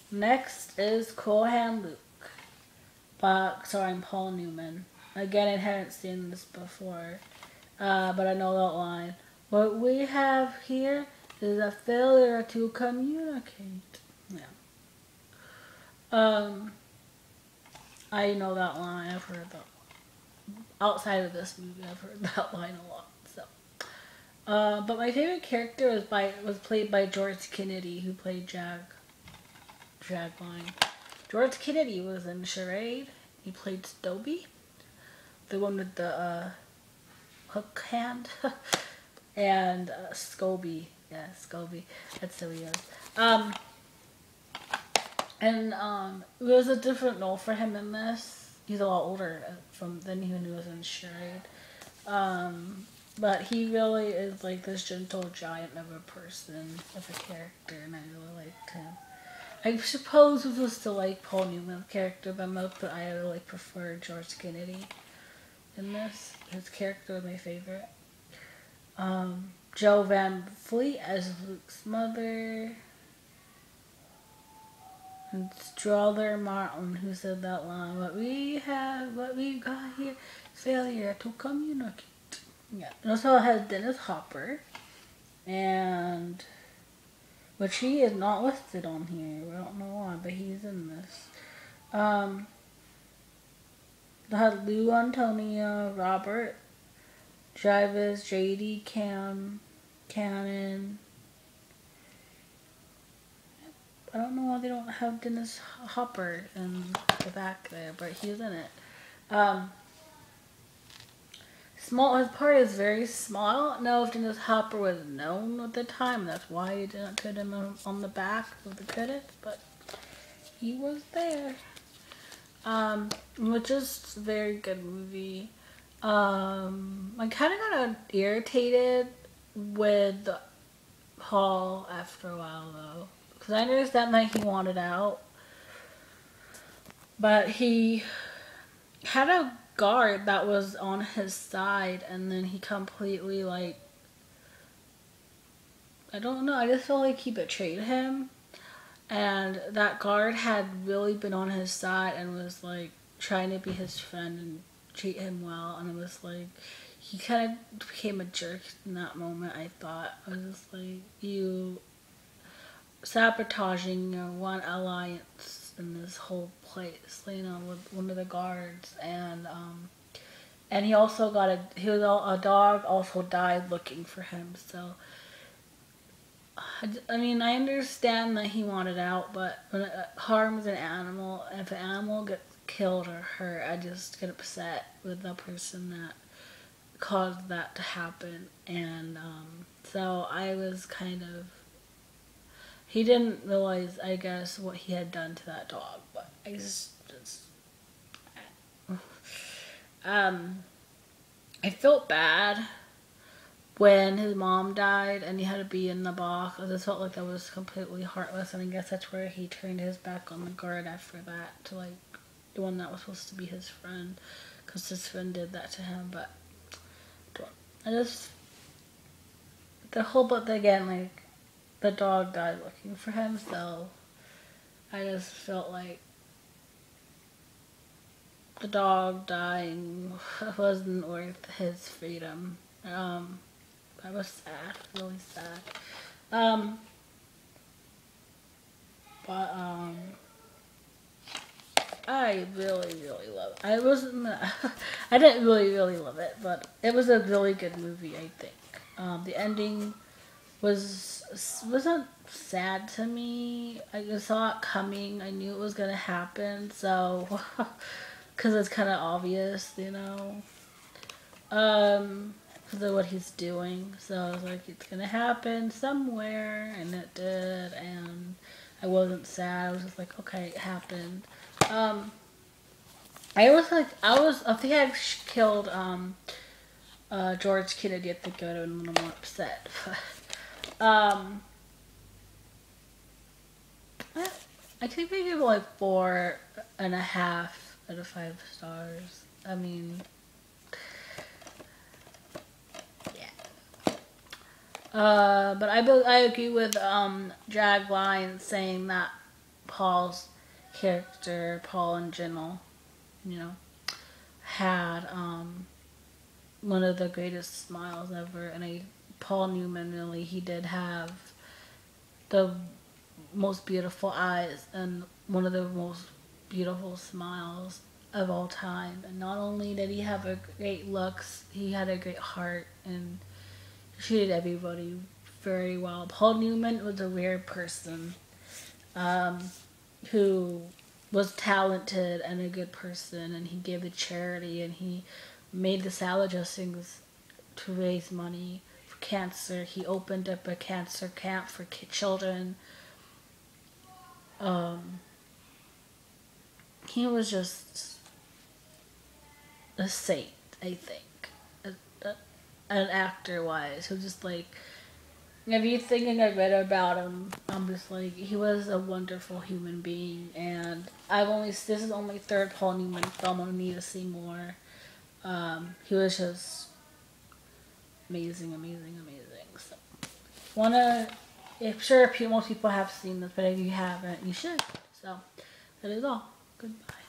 Next is Cool Hand Luke, starring Paul Newman. Again, I hadn't seen this before, but I know that line. What we have here is a failure to communicate. Yeah. Um, I know that line. I've heard that. Outside of this movie, I've heard that line a lot. So, but my favorite character was played by George Kennedy, who played Line. George Kennedy was in Charade. He played Stobie, the one with the hook hand, and Scobie. Yeah, Scobie. That's who he is. It was a different role for him in this. He's a lot older than when he was in Charade. But he really is like this gentle giant of a person, of a character, and I really liked him. I suppose if it was to like Paul Newman's character the most, but I really prefer George Kennedy in this. His character was my favorite. Jo Van Fleet as Luke's mother. And Strother Martin, who said that line. What we've got here, failure to communicate. Yeah. And also it has Dennis Hopper, and which he is not listed on here. I don't know why, but he's in this. They had Lou Antonia, Robert Travis, JD Cannon. I don't know why they don't have Dennis Hopper in the back there, but he's in it. His part is very small. I don't know if Dennis Hopper was known at the time. That's why he didn't put him on the back of the credits, but he was there. Which is a very good movie. I kind of got irritated with Paul after a while, though. Because I understand that he wanted out. But he had a guard that was on his side, and then he completely, like, I don't know, I just felt like he betrayed him. And that guard had really been on his side and was, like, trying to be his friend and treat him well. And it was, like, he kind of became a jerk in that moment, I thought. I was just like, you sabotaging your one alliance in this whole place, you know, with one of the guards. And he also got a dog also died looking for him, so I mean, I understand that he wanted out, but when it harms an animal, if an animal gets killed or hurt, I just get upset with the person that caused that to happen. And so I was kind of, he didn't realize, I guess, what he had done to that dog, but I just I felt bad when his mom died and he had to be in the box. I just felt like that was completely heartless, and I guess that's where he turned his back on the guard after that, to like the one that was supposed to be his friend, because his friend did that to him. But I just, but again, like, the dog died looking for him, so I just felt like the dog dying wasn't worth his freedom. I was sad, really sad. But I really, really love it. I wasn't, I didn't really love it, but it was a really good movie, I think. The ending wasn't sad to me. I just saw it coming. I knew it was gonna happen, so because it's kind of obvious, you know. Because of what he's doing. So I was like, it's gonna happen somewhere, and it did, and I wasn't sad. I was just like, okay, it happened. If he had killed George Kennedy, I think I would have been a little more upset. I think they give it like 4.5 out of 5 stars. I mean, but I agree with Jag Lion saying that Paul's character, Paul and Jinnel, you know, had one of the greatest smiles ever, and Paul Newman really, he did have the most beautiful eyes and one of the most beautiful smiles of all time. And not only did he have a great looks, he had a great heart and treated everybody very well. Paul Newman was a rare person um, who was talented and a good person, and he gave to charity, and he made the salad dressings to raise money for cancer. He opened up a cancer camp for children. Um, he was just a saint, I think, an actor wise, who just like everything I read about him, I'm just like, he was a wonderful human being, and this is only third Paul Newman film. I need to see more. He was just amazing, amazing, amazing. So, I'm sure most people have seen this, but if you haven't, you should. So, that is all. Goodbye.